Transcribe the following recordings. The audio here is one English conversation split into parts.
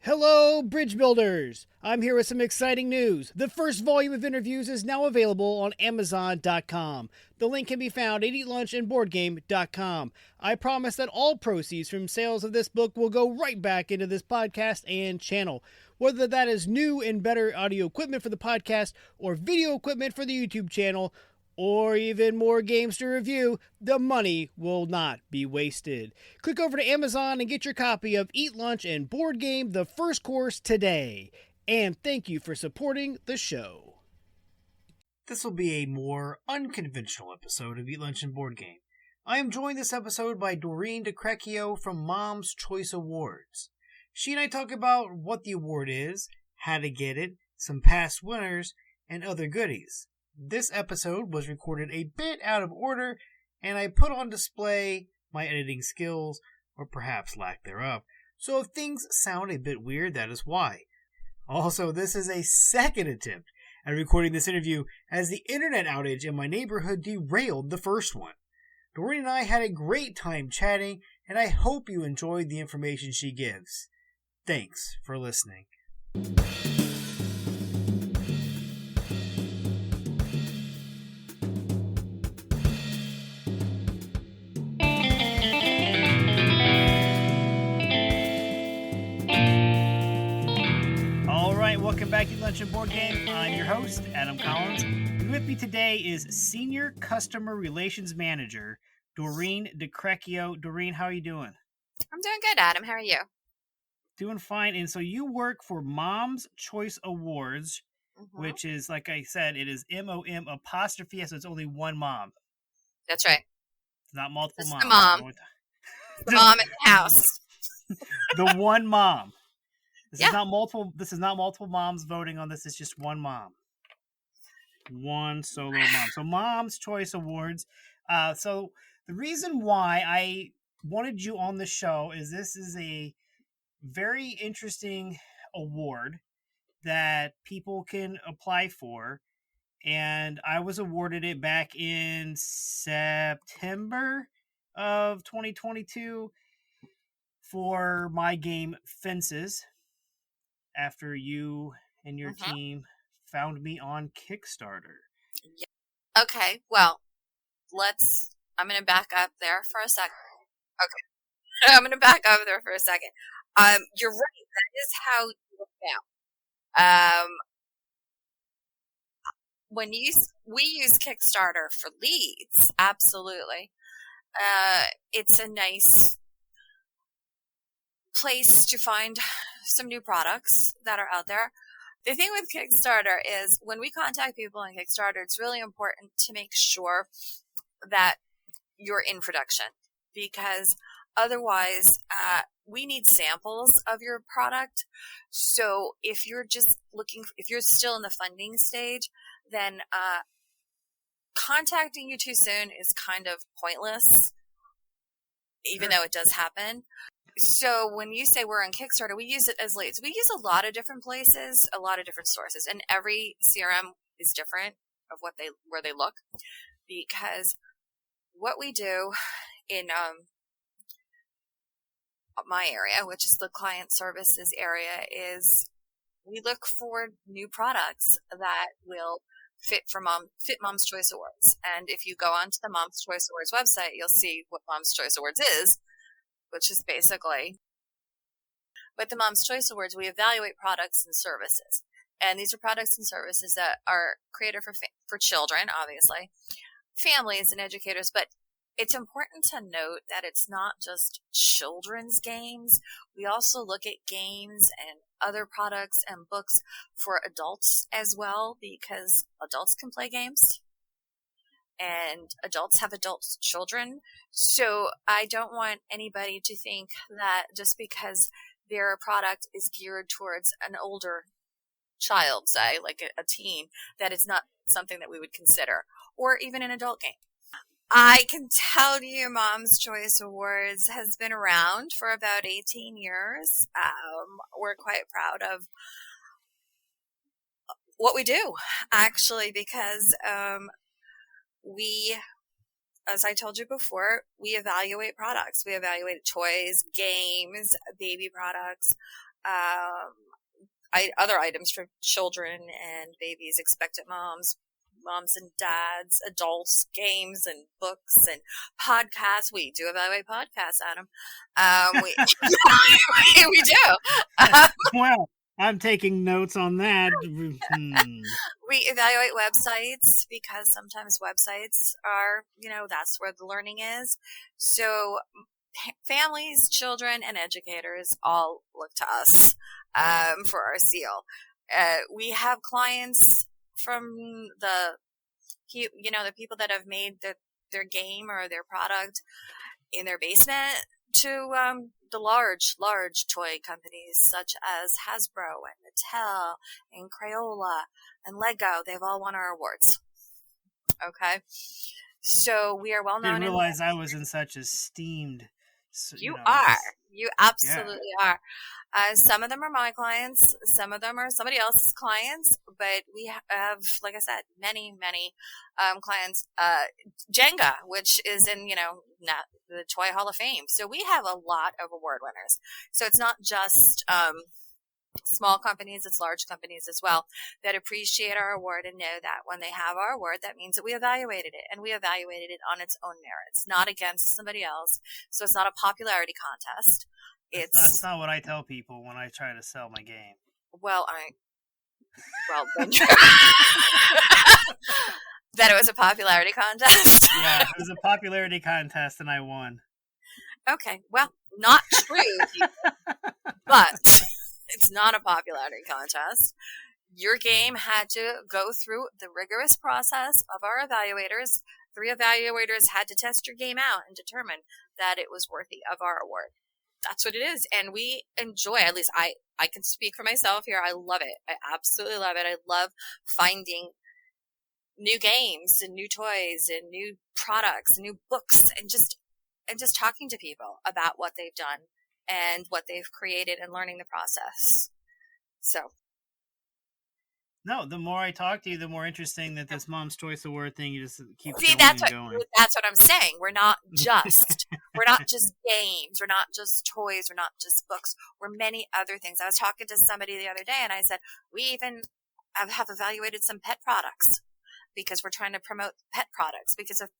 Hello, bridge builders! I'm here with some exciting news. The first volume of interviews is now available on Amazon.com. The link can be found at eatlunchandboardgame.com. I promise that all proceeds from sales of this book will go right back into this podcast and channel. Whether that is new and better audio equipment for the podcast, or video equipment for the YouTube channel, or even more games to review, the money will not be wasted. Click over to Amazon and get your copy of Eat Lunch and Board Game, the first course today. And thank you for supporting the show. This will be a more unconventional episode of Eat Lunch and Board Game. I am joined this episode by Doreen DiCreccio from Mom's Choice Awards. She and I talk about what the award is, how to get it, some past winners, and other goodies. This episode was recorded a bit out of order, and I put on display my editing skills, or perhaps lack thereof. So if things sound a bit weird, that is why. Also, this is a second attempt at recording this interview, as the internet outage in my neighborhood derailed the first one. Doreen and I had a great time chatting, and I hope you enjoyed the information she gives. Thanks for listening. Welcome back to Lunch and Board Game. I'm your host, Adam Collins. And with me today is Senior Customer Relations Manager, Doreen DiCreccio. Doreen, how are you doing? I'm doing good, Adam. How are you? Doing fine. And so you work for Mom's Choice Awards, which is, like I said, it is MOM apostrophe, so it's only one mom. That's right. It's not multiple moms. The mom. The mom in the house. The one mom. This is not multiple moms voting on this. It's just one mom. One solo mom. So Mom's Choice Awards. So the reason why I wanted you on the show is this is a very interesting award that people can apply for. And I was awarded it back in September of 2022 for my game Fences, after you and your team found me on Kickstarter. Yeah. Okay, well, I'm going to back up there for a second. Okay. I'm going to back up there for a second. You're right. That is how you look now. We use Kickstarter for leads, absolutely. It's a nice place to find some new products that are out there. The thing with Kickstarter is when we contact people on Kickstarter, it's really important to make sure that you're in production, because otherwise we need samples of your product. So if you're still in the funding stage, then contacting you too soon is kind of pointless, even though it does happen. So when you say we're on Kickstarter, we use it as leads. We use a lot of different places, a lot of different sources, and every CRM is different of where they look, because what we do in my area, which is the client services area, is we look for new products that will fit Mom's Choice Awards. And if you go onto the Mom's Choice Awards website, you'll see what Mom's Choice Awards is, which is basically, with the Mom's Choice Awards, we evaluate products and services. And these are products and services that are created for children, obviously, families and educators. But it's important to note that it's not just children's games. We also look at games and other products and books for adults as well, because adults can play games. And adults have adult children. So I don't want anybody to think that just because their product is geared towards an older child, say, like a teen, that it's not something that we would consider, or even an adult game. I can tell you Mom's Choice Awards has been around for about 18 years. We're quite proud of what we do, actually, because we as I told you before, we evaluate products. We evaluate toys, games, baby products, other items for children and babies, expectant moms and dads, adults, games and books and podcasts. We do evaluate podcasts, Adam. We we do. Well, I'm taking notes on that. We evaluate websites because sometimes websites are, that's where the learning is. So families, children, and educators all look to us for our seal. We have clients from the people that have made their game or their product in their basement to the large toy companies such as Hasbro and Mattel and Crayola and Lego. They've all won our awards. Okay. So we are well known. I didn't realize I was in such esteemed. You are. You absolutely are. Some of them are my clients. Some of them are somebody else's clients. But we have, like I said, many clients. Jenga, which is in, not the Toy Hall of Fame. So we have a lot of award winners. So it's not just small companies, it's large companies as well that appreciate our award and know that when they have our award, that means that we evaluated it, and we evaluated it on its own merits, not against somebody else. So it's not a popularity contest. That's not what I tell people when I try to sell my game. That it was a popularity contest. Yeah, it was a popularity contest, and I won. Okay, well, not true, but it's not a popularity contest. Your game had to go through the rigorous process of our evaluators. 3 evaluators had to test your game out and determine that it was worthy of our award. That's what it is. And we enjoy, at least I can speak for myself here. I love it. I absolutely love it. I love finding new games and new toys and new products, and new books, and just talking to people about what they've done and what they've created and learning the process. So. No, the more I talk to you, the more interesting that this Mom's Choice Award thing just keeps going. That's what I'm saying. We're not just games. We're not just toys. We're not just books. We're many other things. I was talking to somebody the other day, and I said, we even have evaluated some pet products because we're trying to promote pet products because of,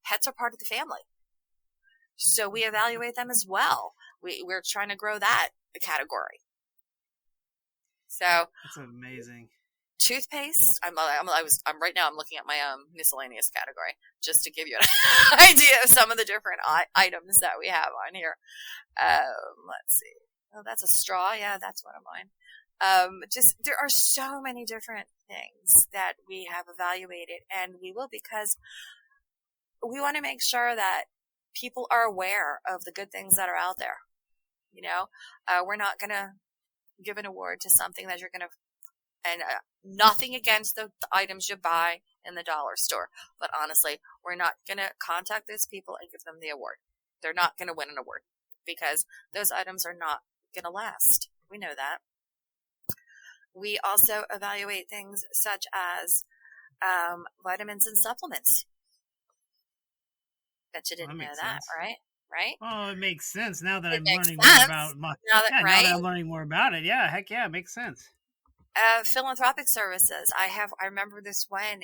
pets are part of the family. So we evaluate them as well. We're trying to grow that category. So that's amazing. Toothpaste. I'm right now. I'm looking at my miscellaneous category just to give you an idea of some of the different items that we have on here. Let's see. Oh, that's a straw. Yeah, that's one of mine. There are so many different things that we have evaluated, and we will, because we want to make sure that people are aware of the good things that are out there. We're not going to give an award to something that you're going to, and nothing against the items you buy in the dollar store. But honestly, we're not going to contact those people and give them the award. They're not going to win an award because those items are not going to last. We know that. We also evaluate things such as vitamins and supplements. Bet you didn't know that, right? Right? Oh, it makes sense now that I'm learning more about now that I'm learning more about it. Yeah, heck yeah, it makes sense. Philanthropic services. I remember this one.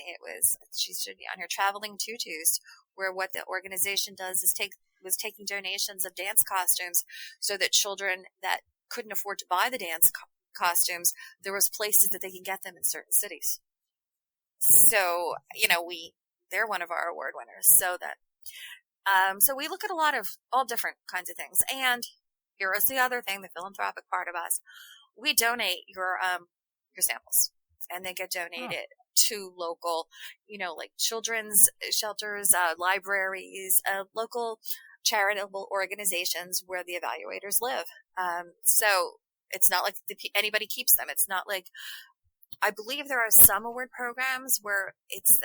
She should be on here. Traveling Tutus, where what the organization does is was taking donations of dance costumes so that children that couldn't afford to buy the dance costumes, there was places that they can get them in certain cities. So, they're one of our award winners. So we look at all different kinds of things. And here is the other thing, the philanthropic part of us. We donate your samples, and they get donated to local, like children's shelters, libraries, local charitable organizations where the evaluators live. So it's not like anybody keeps them. It's not like, I believe there are some award programs where it's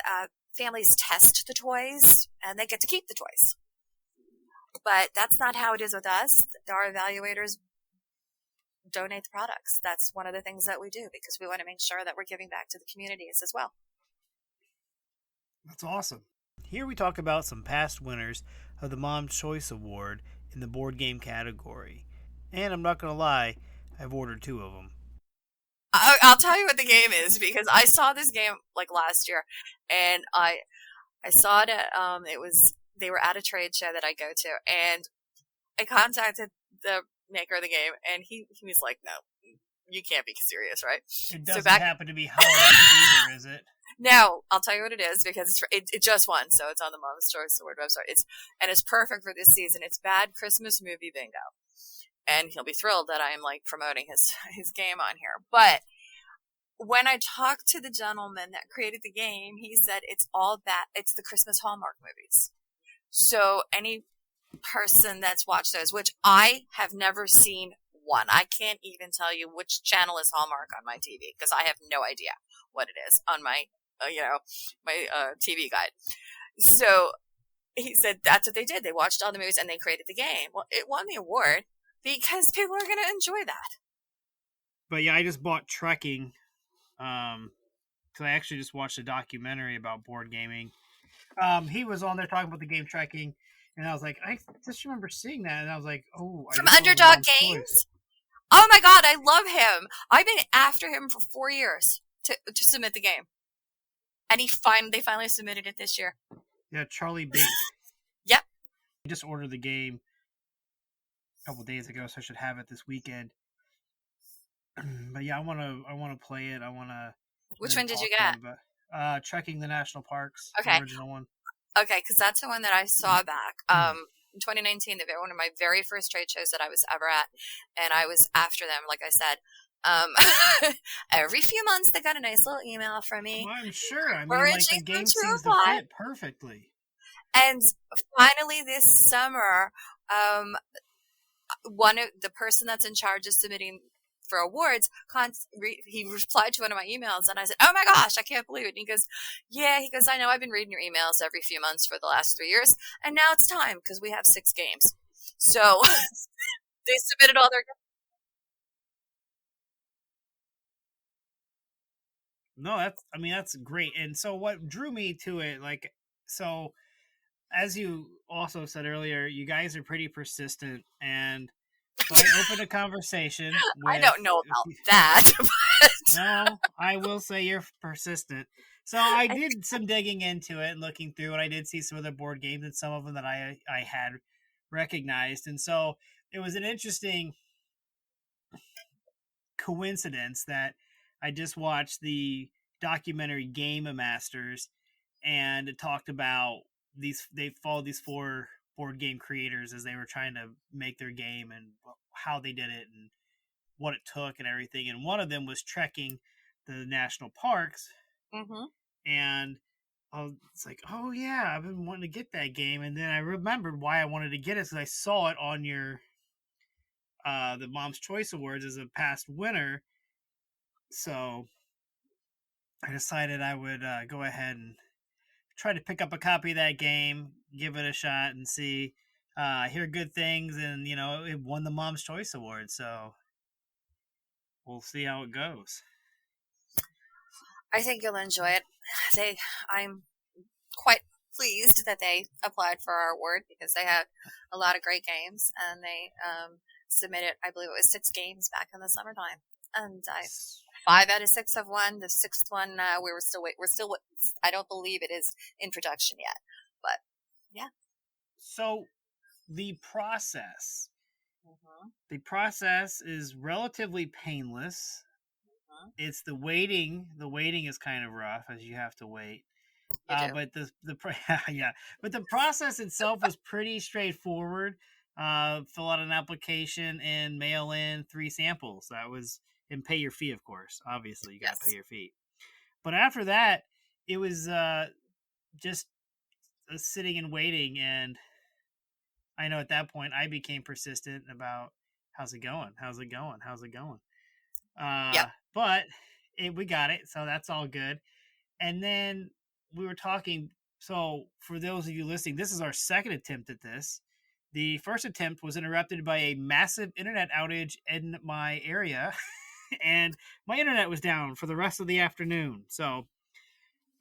families test the toys and they get to keep the toys. But that's not how it is with us. Our evaluators donate the products. That's one of the things that we do because we want to make sure that we're giving back to the communities as well. That's awesome. Here we talk about some past winners of the Mom's Choice Award in the board game category. And I'm not going to lie, I've ordered 2 of them. I'll tell you what the game is, because I saw this game like last year, and I saw it at, they were at a trade show that I go to, and I contacted the maker of the game, and he was like, no, you can't be serious, right? It doesn't happen to be holiday either, is it? No, I'll tell you what it is, because it just won, so it's on the Mom's Choice Award website. It's perfect for this season. It's Bad Christmas Movie Bingo. And he'll be thrilled that I am like promoting his game on here. But when I talked to the gentleman that created the game, he said it's the Christmas Hallmark movies. So any person that's watched those, which I have never seen one. I can't even tell you which channel is Hallmark on my TV, because I have no idea what it is on my TV guide. So he said that's what they did. They watched all the movies and they created the game. Well, it won the award because people are going to enjoy that. But yeah, I just bought Trekking, because I actually just watched a documentary about board gaming. He was on there talking about the game Trekking, and I was like, I just remember seeing that, and I was like, oh, from Underdog Games. Oh my God, I love him. I've been after him for 4 years to submit the game. And they finally submitted it this year. Yeah, Charlie Bink. Yep. I just ordered the game a couple days ago, so I should have it this weekend. But yeah, I want to play it. Which one did you get? Trekking the National Parks. Okay. The original one. Okay, because that's the one that I saw back. In 2019, they were one of my very first trade shows that I was ever at, and I was after them, like I said. Every few months they got a nice little email from me. Well, I'm sure. I mean, like, the game seems to fit perfectly. And finally this summer, the person that's in charge of submitting for awards, he replied to one of my emails, and I said, oh my gosh, I can't believe it. And he goes, I know I've been reading your emails every few months for the last 3 years, and now it's time, because we have 6 games. So they submitted all their games. No, that's great. And so what drew me to it, so as you also said earlier, you guys are pretty persistent, and so I opened a conversation with, I don't know about that, but no, I will say you're persistent. So I did some digging into it and looking through, and I did see some of the board games and some of them that I had recognized. And so it was an interesting coincidence that I just watched the documentary Game Masters, and it talked about they followed these 4 board game creators as they were trying to make their game and how they did it and what it took and everything. And one of them was trekking the national parks. Mm-hmm. And it's like, oh yeah, I've been wanting to get that game. And then I remembered why I wanted to get it, because I saw it on your the Mom's Choice Awards as a past winner. So I decided I would go ahead and try to pick up a copy of that game, give it a shot, and see. I hear good things, and it won the Mom's Choice Award, so we'll see how it goes. I think you'll enjoy it. I'm quite pleased that they applied for our award, because they had a lot of great games, and they submitted, I believe it was 6 games back in the summertime, and 5 out of 6 have won. The 6th one, we're still. I don't believe it is in production yet, but yeah. So the process. Mm-hmm. The process is relatively painless. Mm-hmm. It's the waiting. The waiting is kind of rough, as you have to wait. But but the process itself was pretty straightforward. Fill out an application and mail in 3 samples. And pay your fee, of course. Obviously, you got to pay your fee. But after that, it was just sitting and waiting. And I know at that point, I became persistent about how's it going? But we got it, so that's all good. And then we were talking. So for those of you listening, this is our second attempt at this. The first attempt was interrupted by a massive internet outage in my area. And my internet was down for the rest of the afternoon. So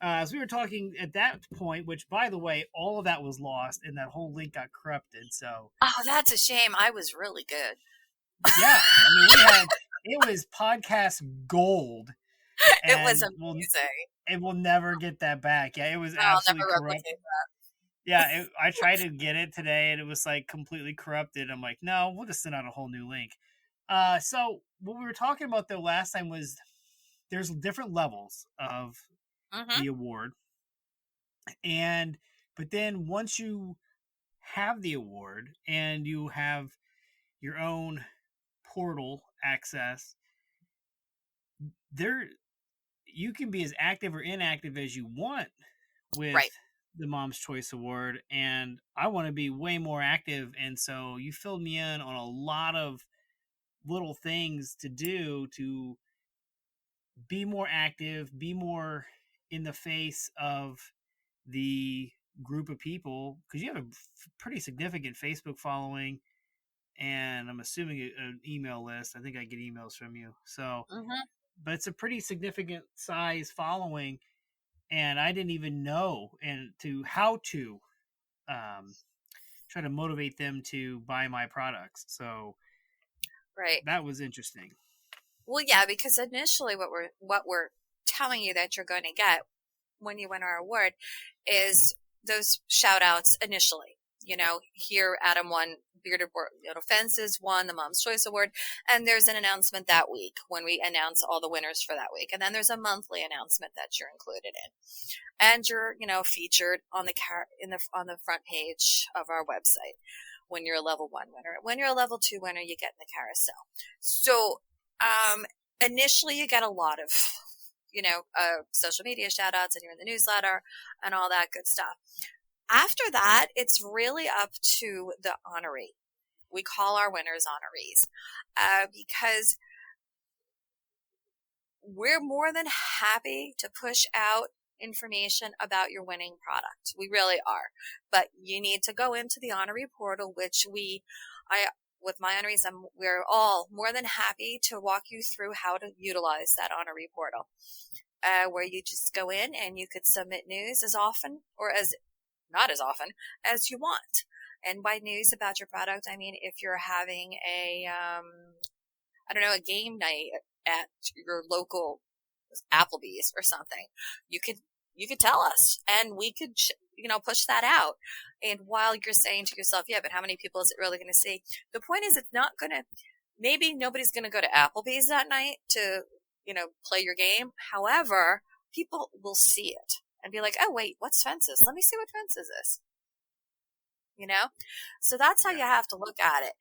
As we were talking at that point, which by the way, all of that was lost and that whole link got corrupted. So Oh, that's a shame. I was really good. yeah, I mean, it was podcast gold, It was and amazing. we'll never get that back. Yeah, it was No, I'll absolutely never corrupt. replicate that. Yeah, I tried to get it today, and it was like completely corrupted. I'm like, no, we'll just send out a whole new link. So what we were talking about though last time was there's different levels of Mm-hmm. the award, and but then once you have the award and you have your own portal access, there you can be as active or inactive as you want with Right. the Mom's Choice Award, and I want to be way more active, and so you filled me in on a lot of little things to do to be more active, be more in the face of the group of people, because you have a pretty significant Facebook following, and I'm assuming an email list. I think I get emails from you, so Mm-hmm. but it's a pretty significant size following, and I didn't even know and to how to try to motivate them to buy my products. So Right. that was interesting. Well, yeah, because initially what we're telling you that you're going to get when you win our award is those shout outs initially. You know, here Adam won Bearded Fences won the Mom's Choice Award, and there's an announcement that week when we announce all the winners for that week, and then there's a monthly announcement that you're included in, and you're featured on on the front page of our website when you're a level 1 winner. When you're a level 2 winner, you get in the carousel. So initially you get a lot of social media shout outs, and you're in the newsletter and all that good stuff. After that, it's really up to the honoree. We call our winners honorees because we're more than happy to push out information about your winning product. We really are. But you need to go into the honoree portal, which with my honorees, we're all more than happy to walk you through how to utilize that honoree portal, where you just go in and you could submit news as often or not as often as you want. And by news about your product, I mean if you're having a game night at your local Applebee's or something, you could tell us, and we could push that out. And while you're saying to yourself, yeah, but how many people is it really going to see? The point is, it's not going to. Maybe nobody's going to go to Applebee's that night to play your game. However, people will see it and be like, oh wait, what's Fences? Let me see what Fences is. So that's how you have to look at it.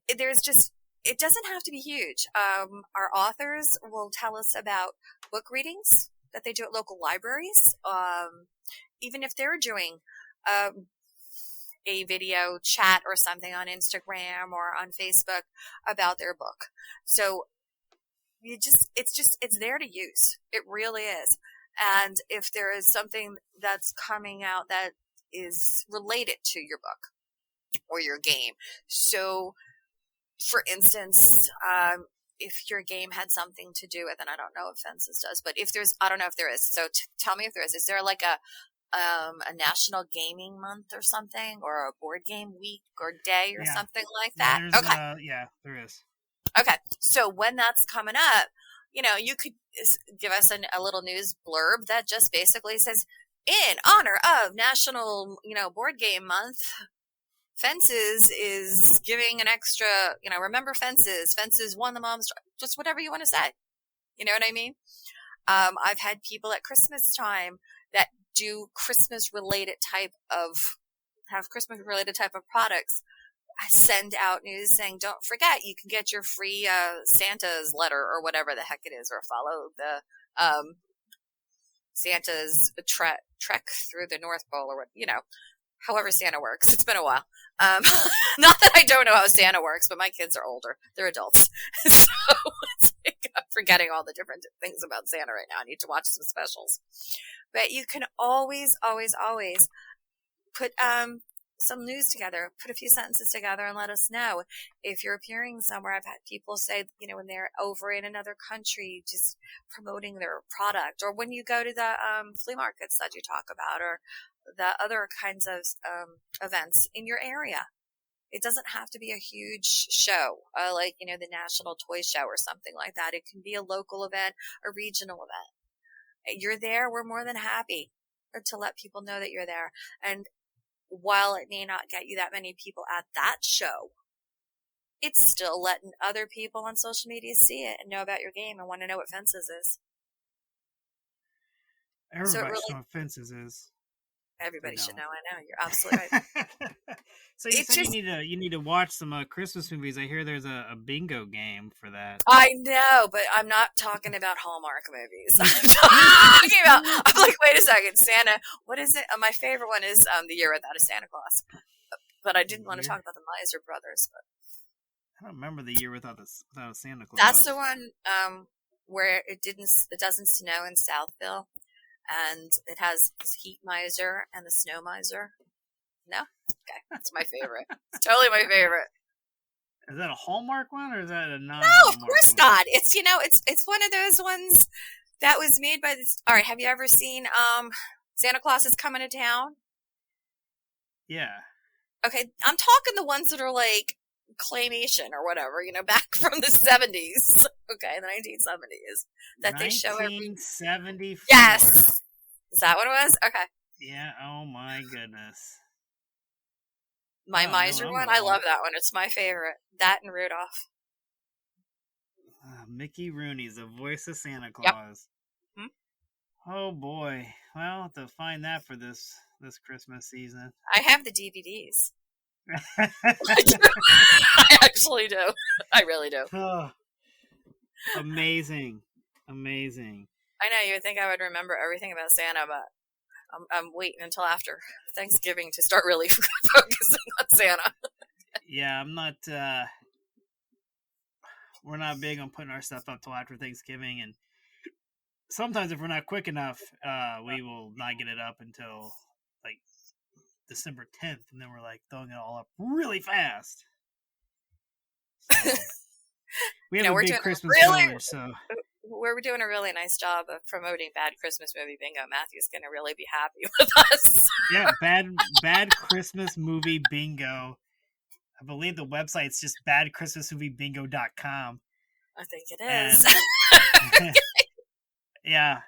It doesn't have to be huge. Our authors will tell us about book readings that they do at local libraries. Even if they're doing a video chat or something on Instagram or on Facebook about their book. So it's there to use. It really is. And if there is something that's coming out that is related to your book or your game. So, for instance, if your game had something to do with, and I don't know if Fences does, but I don't know if there is. So tell me if there is. Is there like a national gaming month or something, or a board game week or day or something like that? Okay. There is. Okay. So when that's coming up, you could give us a little news blurb that just basically says, in honor of National, Board Game Month, Fences is giving an extra, remember Fences. Fences won the Mom's, just whatever you want to say. You know what I mean? I've had people at Christmas time that do Christmas related type of products. I send out news saying, don't forget, you can get your free Santa's letter or whatever the heck it is, or follow the Santa's trek through the North Pole, or however Santa works. It's been a while. Not that I don't know how Santa works, but my kids are older. They're adults. So it's like I'm forgetting all the different things about Santa right now. I need to watch some specials. But you can always, always, always put some news together, put a few sentences together and let us know. If you're appearing somewhere, I've had people say, when they're over in another country, just promoting their product, or when you go to the flea markets that you talk about, or the other kinds of events in your area. It doesn't have to be a huge show, like, the National Toy Show or something like that. It can be a local event, a regional event. You're there, we're more than happy to let people know that you're there. And while it may not get you that many people at that show, it's still letting other people on social media see it and know about your game and want to know what Fences is. Everybody should know what Fences is. Everybody should know. I know. You're absolutely right. So you said you need to watch some Christmas movies. I hear there's a bingo game for that. I know, but I'm not talking about Hallmark movies. I'm like, wait a second, Santa. What is it? My favorite one is The Year Without a Santa Claus. But I didn't want to talk about the Miser Brothers. But I don't remember The Year Without a Santa Claus. That's the one where it doesn't snow in Southville. And it has this heat miser and the snow miser. No? Okay. That's my favorite. It's totally my favorite. Is that a Hallmark one or is that a non-Hallmark No, of course not. It's, it's one of those ones that was made by this. All right. Have you ever seen Santa Claus is Coming to Town? Yeah. Okay. I'm talking the ones that are like claymation or whatever, back from the 70s. Okay, the 1970s. That they show every 1974. Yes. Is that what it was? Okay. Yeah, oh my goodness. My Miser one, I love that one. It's my favorite. That and Rudolph. Mickey Rooney's the voice of Santa Claus. Yep. Hmm? Oh boy. Well, I'll have to find that for this Christmas season. I have the DVDs. I actually do. I really do. Oh, amazing. I know you would think I would remember everything about Santa, but I'm waiting until after Thanksgiving to start really focusing on Santa. Yeah, I'm not. We're not big on putting our stuff up till after Thanksgiving, and sometimes if we're not quick enough, we will not get it up until like December 10th, and then we're like throwing it all up really fast. So, we have a big Christmas village, so we're doing a really nice job of promoting Bad Christmas Movie Bingo. Matthew's going to really be happy with us. Yeah, bad Christmas Movie Bingo. I believe the website's just badchristmasmoviebingo.com. I think it is. Yeah.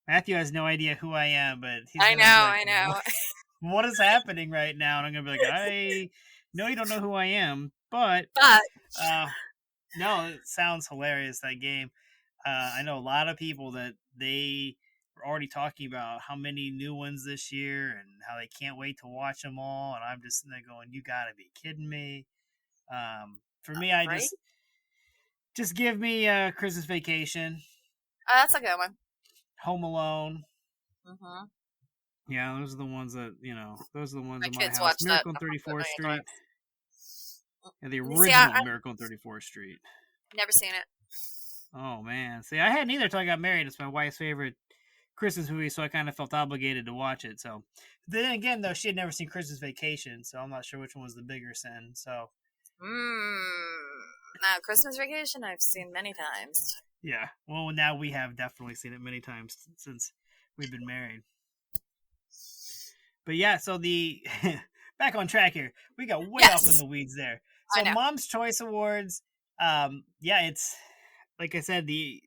Matthew has no idea who I am, but he's I know. What is happening right now? And I'm going to be like, I know you don't know who I am, but no, it sounds hilarious, that game. I know a lot of people that they were already talking about how many new ones this year and how they can't wait to watch them all. And I'm just sitting there going, you got to be kidding me. For me, I right? just give me Christmas Vacation. That's a good one. Home Alone. Mm-hmm. Yeah, those are the ones that, those are the ones my in my kids house. watch Miracle that on 34th Street. Yeah, the original Miracle on 34th Street. Never seen it. Oh, man. See, I hadn't either until I got married. It's my wife's favorite Christmas movie, so I kind of felt obligated to watch it. So, then again, though, she had never seen Christmas Vacation, so I'm not sure which one was the bigger sin. So, now, Christmas Vacation, I've seen many times. Yeah. Well, now we have definitely seen it many times since we've been married. But yeah, so the back on track here. We got way off in the weeds there. So Mom's Choice Awards, it's like I said, the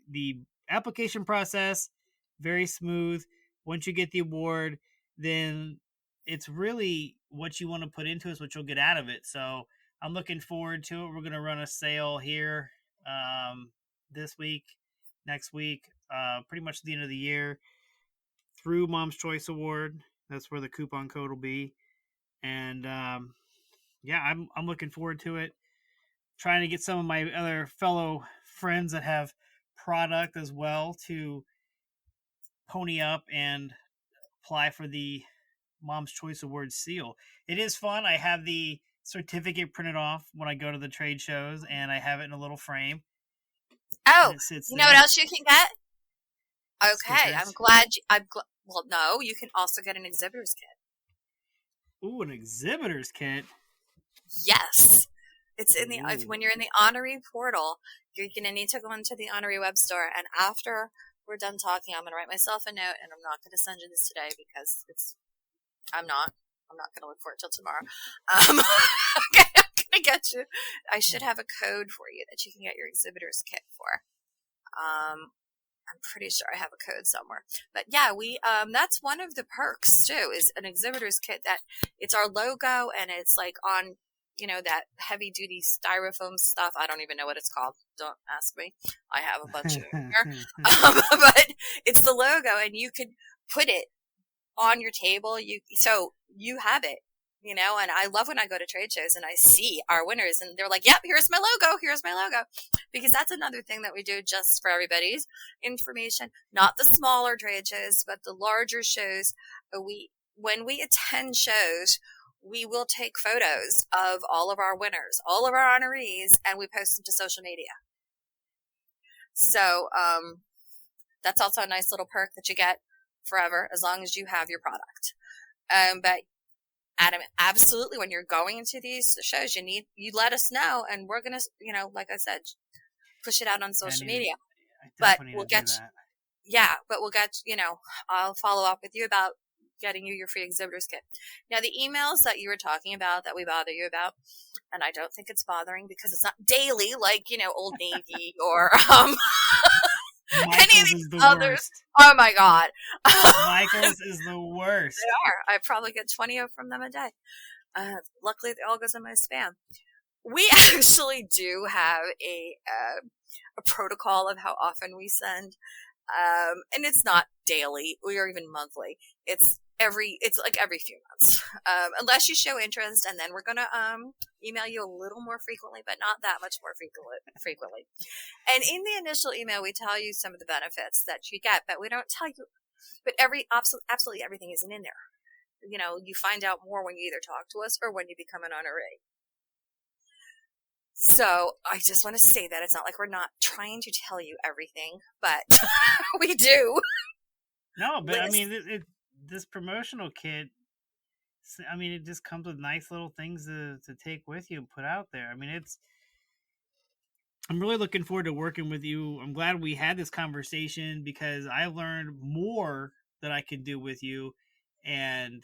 application process, very smooth. Once you get the award, then it's really what you want to put into it is what you'll get out of it. So I'm looking forward to it. We're going to run a sale here this week, next week, pretty much the end of the year through Mom's Choice Award. That's where the coupon code will be. And I'm looking forward to it. Trying to get some of my other fellow friends that have product as well to pony up and apply for the Mom's Choice Awards seal. It is fun. I have the certificate printed off when I go to the trade shows, and I have it in a little frame. Oh, you know what else you can get? Okay, Stickers. well, no, you can also get an exhibitor's kit. Ooh, an exhibitor's kit. Yes. It's in the when you're in the honoree portal, you're gonna need to go into the honoree web store, and after we're done talking, I'm gonna write myself a note, and I'm not gonna send you this today because I'm not gonna look for it till tomorrow. Okay, I'm gonna get you. I should have a code for you that you can get your exhibitor's kit for. I'm pretty sure I have a code somewhere. But yeah, we that's one of the perks too, is an exhibitor's kit that it's our logo and it's like on, that heavy duty styrofoam stuff. I don't even know what it's called. Don't ask me. I have a bunch of it here. But it's the logo and you could put it on your table. So you have it. And I love when I go to trade shows and I see our winners and they're like, yep, here's my logo, because that's another thing that we do just for everybody's information, not the smaller trade shows, but the larger shows. When we attend shows, we will take photos of all of our winners, all of our honorees, and we post them to social media. So, that's also a nice little perk that you get forever as long as you have your product. But Adam, absolutely. When you're going into these shows, you let us know, and we're gonna, like I said, push it out on social media. But we'll get, I'll follow up with you about getting you your free exhibitor's kit. Now, the emails that you were talking about that we bother you about, and I don't think it's bothering because it's not daily, like Old Navy or any of these others. Worst. Oh my God. Michael's is the worst. They are. I probably get 20 from them a day. Luckily, it all goes in my spam. We actually do have a protocol of how often we send. And it's not daily or even monthly. It's like every few months. Unless you show interest, and then we're going to email you a little more frequently, but not that much more frequently. And in the initial email, we tell you some of the benefits that you get, but we don't tell you, but absolutely everything isn't in there. You find out more when you either talk to us or when you become an honoree. So I just want to say that it's not like we're not trying to tell you everything, but we do. No, but I mean, this promotional kit, I mean, it just comes with nice little things to take with you and put out there. I mean, I'm really looking forward to working with you. I'm glad we had this conversation because I learned more that I can do with you, and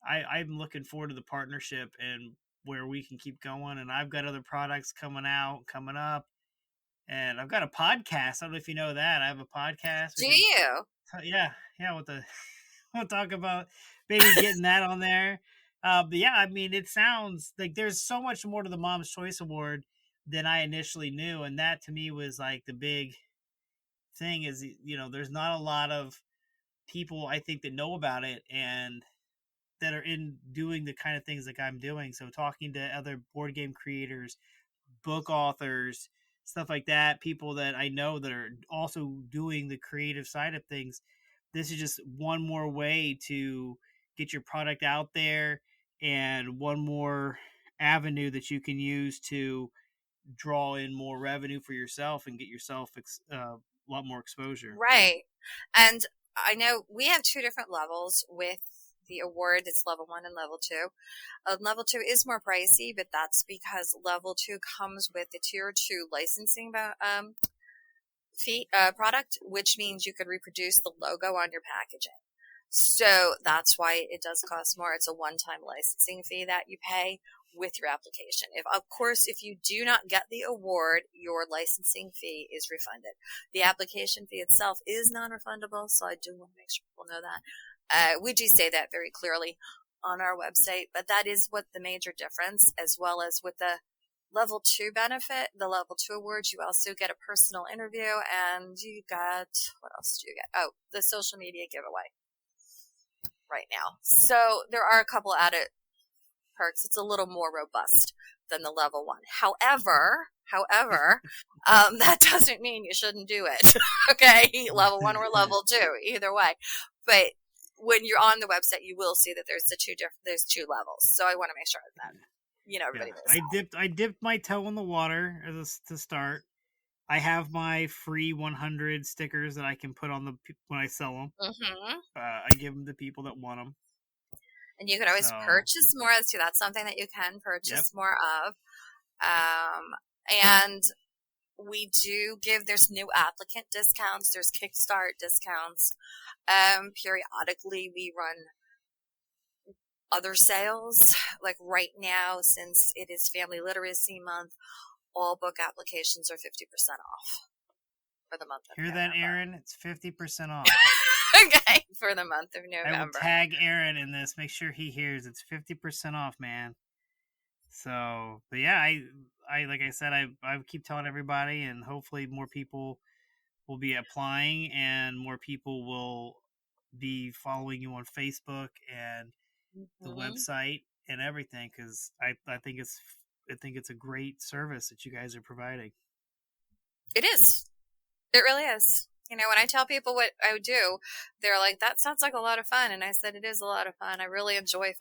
I'm looking forward to the partnership and where we can keep going. And I've got other products coming up, and I've got a podcast. I don't know if you know that. I have a podcast. Do you? Yeah. We'll talk about maybe getting that on there. But yeah, I mean, it sounds like there's so much more to the Mom's Choice Award than I initially knew. And that to me was like the big thing is, there's not a lot of people I think that know about it and that are in doing the kind of things like I'm doing. So talking to other board game creators, book authors, stuff like that, people that I know that are also doing the creative side of things. This is just one more way to get your product out there and one more avenue that you can use to draw in more revenue for yourself and get yourself a lot more exposure. Right. And I know we have two different levels with the award. It's level 1 and level 2. Level 2 is more pricey, but that's because level 2 comes with the tier 2 licensing fee product, which means you could reproduce the logo on your packaging. So that's why it does cost more. It's a one-time licensing fee that you pay with your application. If you do not get the award, your licensing fee is refunded. The application fee itself is non-refundable, so I do want to make sure people know that. We do say that very clearly on our website, but that is what the major difference, as well as with the level 2 benefit, the level 2 awards, you also get a personal interview, and you got, what else do you get? Oh, the social media giveaway right now. So there are a couple added perks. It's a little more robust than the level 1. However, that doesn't mean you shouldn't do it. Okay, level 1 or level 2, either way. But when you're on the website, you will see that there's two levels. So I want to make sure that everybody knows. I dipped my toe in the water to start. I have my free 100 stickers that I can put on when I sell them. Mm-hmm. I give them to people that want them. And you can always purchase more too. That's something that you can purchase more of. And we do there's new applicant discounts. There's Kickstart discounts. Periodically we run other sales. Like right now, since it is Family Literacy Month, all book applications are 50% off for the month of November. Hear that, Aaron? It's 50% off. Okay, for the month of November. I will tag Aaron in this. Make sure he hears it's 50% off, man. So, but yeah, I like I said, I keep telling everybody, and hopefully more people will be applying, and more people will be following you on Facebook and the website and everything, because I think it's a great service that you guys are providing. It is. It really is. You know, when I tell people what I do, they're like, that sounds like a lot of fun. And I said, it is a lot of fun. I really enjoy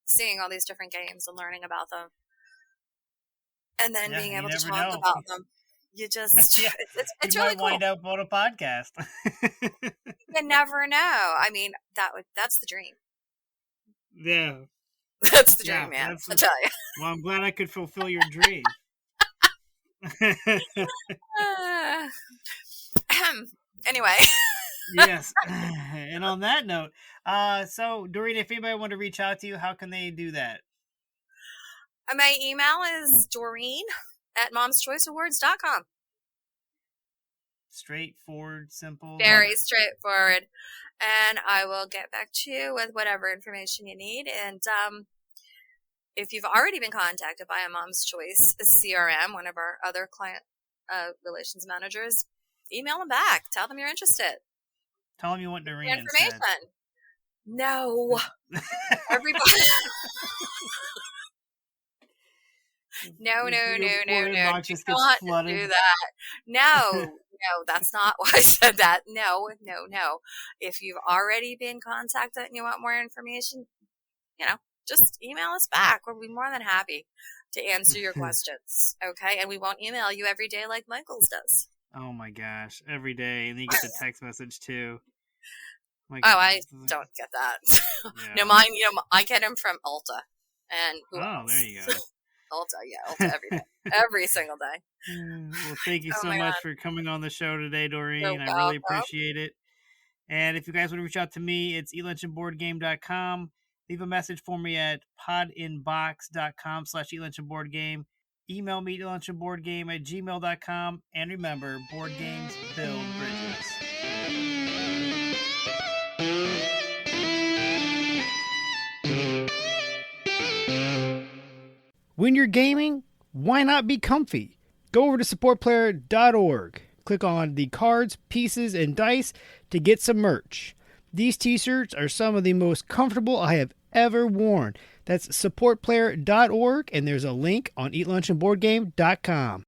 seeing all these different games and learning about them. And then being able to talk about them. You just, it's really cool. You might wind up on a podcast. You never know. I mean, that's the dream. Yeah. That's the dream, man. I'll tell you. Well, I'm glad I could fulfill your dream. Anyway. Yes. And on that note, so Doreen, if anybody want to reach out to you, how can they do that? My email is doreen@momschoiceawards.com. Straightforward, simple. Very straightforward. And I will get back to you with whatever information you need. And if you've already been contacted by a Mom's Choice CRM, one of our other client relations managers, email them back. Tell them you're interested. Tell them you want Doreen information. Instead. No. Everybody. No. Just You don't want to do that. No, that's not why I said that. No. If you've already been contacted and you want more information, just email us back. We'll be more than happy to answer your questions. Okay? And we won't email you every day like Michael's does. Oh my gosh, every day. And then you get the text message too. I don't get that. Yeah. No, mine, I get them from Ulta. And who else? There you go. Ulta every day. Every single day. Well, thank you so much for coming on the show today, Doreen. I really appreciate it. And if you guys want to reach out to me, it's eatlunchandboardgame.com. Leave a message for me at podinbox.com/eatlunchandboardgame. Email me eatlunchandboardgame@gmail.com. And remember, board games build bridges. When you're gaming, why not be comfy? Go over to supportplayer.org. Click on the cards, pieces, and dice to get some merch. These t-shirts are some of the most comfortable I have ever worn. That's supportplayer.org, and there's a link on eatlunchandboardgame.com.